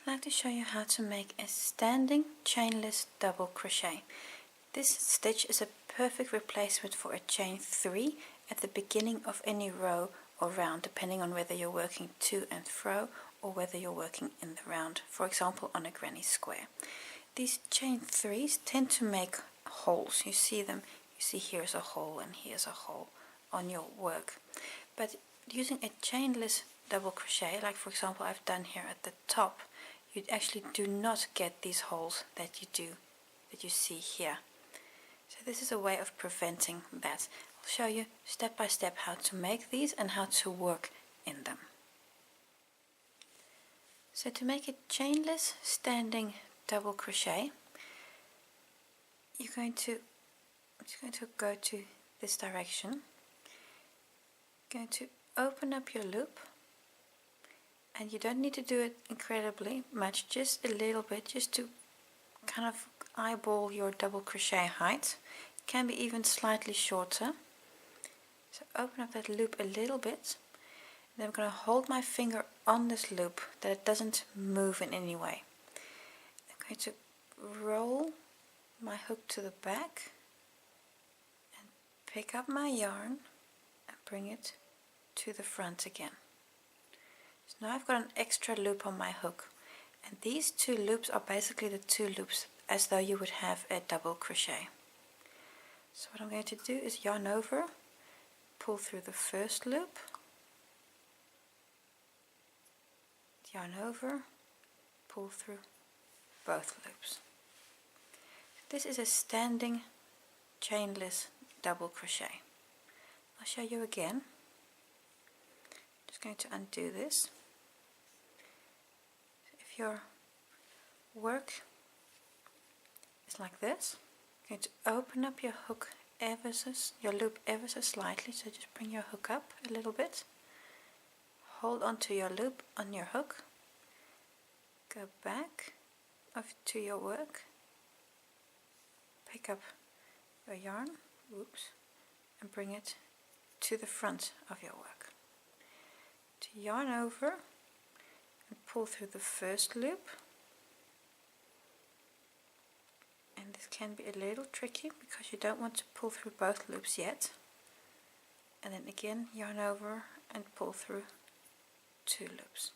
I'd like to show you how to make a standing chainless double crochet. This stitch is a perfect replacement for a chain 3 at the beginning of any row or round, depending on whether you're working to and fro or whether you're working in the round, for example on a granny square. These chain 3s tend to make holes. You see them, you see here's a hole and here's a hole on your work. But using a chainless double crochet, like for example I've done here at the top, you actually do not get these holes that you see here. So this is a way of preventing that. I'll show you step by step how to make these and how to work in them. So to make a chainless standing double crochet, I'm just going to go to this direction. Going to open up your loop, and you don't need to do it incredibly much, just a little bit, just to kind of eyeball your double crochet height. It can be even slightly shorter. So open up that loop a little bit, and then I'm going to hold my finger on this loop that it doesn't move in any way. I'm going to roll my hook to the back and pick up my yarn and bring it to the front again. So now I've got an extra loop on my hook, and these two loops are basically the two loops as though you would have a double crochet. So what I'm going to do is yarn over, pull through the first loop, yarn over, pull through both loops. This is a standing chainless double crochet. I'll show you again. Just going to undo this. If your work is like this, you're going to open up your hook your loop ever so slightly, so just bring your hook up a little bit, hold onto your loop on your hook, go back to your work, pick up your yarn, and bring it to the front of your work. To yarn over and pull through the first loop, and this can be a little tricky because you don't want to pull through both loops yet, and then again yarn over and pull through two loops.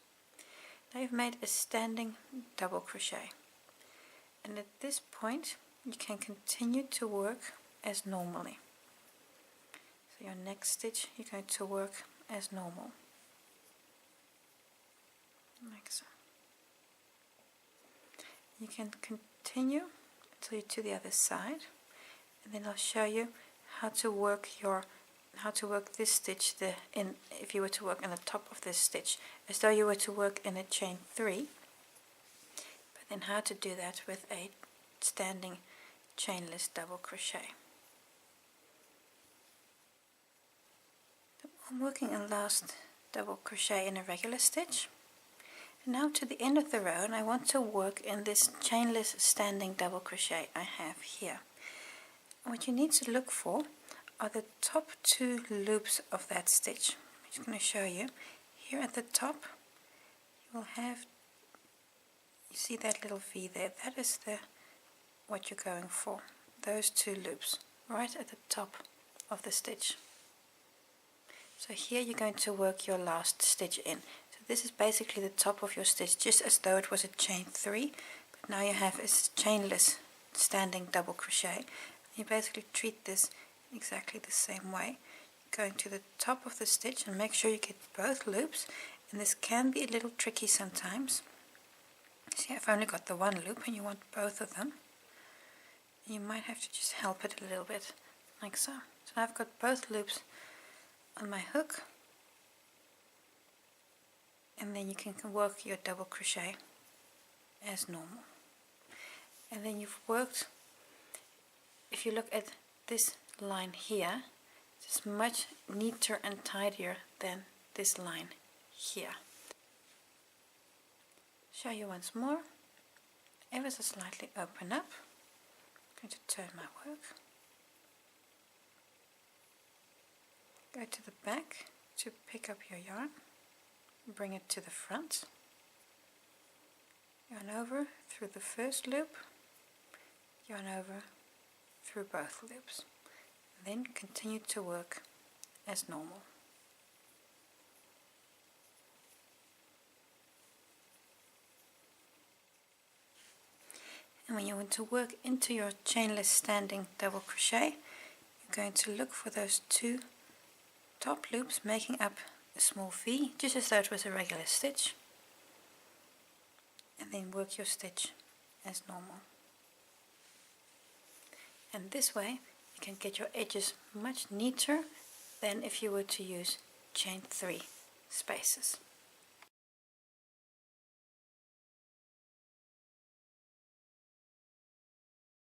Now you've made a standing double crochet, and at this point you can continue to work as normally. So your next stitch you're going to work as normal, like so. You can continue until you're to the other side, and then I'll show you how to work this stitch if you were to work on the top of this stitch as though you were to work in a chain 3, but then how to do that with a standing chainless double crochet. I'm working a last double crochet in a regular stitch. And now to the end of the row, and I want to work in this chainless standing double crochet I have here. What you need to look for are the top two loops of that stitch. I'm just going to show you. Here at the top you will have, you see that little V there, that is what you're going for, those two loops right at the top of the stitch. So here you're going to work your last stitch in. So this is basically the top of your stitch, just as though it was a chain 3, but now you have a chainless standing double crochet. You basically treat this exactly the same way. Going to the top of the stitch and make sure you get both loops, and this can be a little tricky sometimes. See, I've only got the one loop and you want both of them. You might have to just help it a little bit, like so. So now I've got both loops on my hook, and then you can work your double crochet as normal. And then you've worked, if you look at this line here, it's much neater and tidier than this line here. Show you once more, ever so slightly open up. I'm going to turn my work, go to the back to pick up your yarn, bring it to the front, yarn over through the first loop, yarn over through both loops, then continue to work as normal. And when you want to work into your chainless standing double crochet, you're going to look for those two top loops making up a small V, just as though it was a regular stitch, and then work your stitch as normal. And this way you can get your edges much neater than if you were to use chain 3 spaces.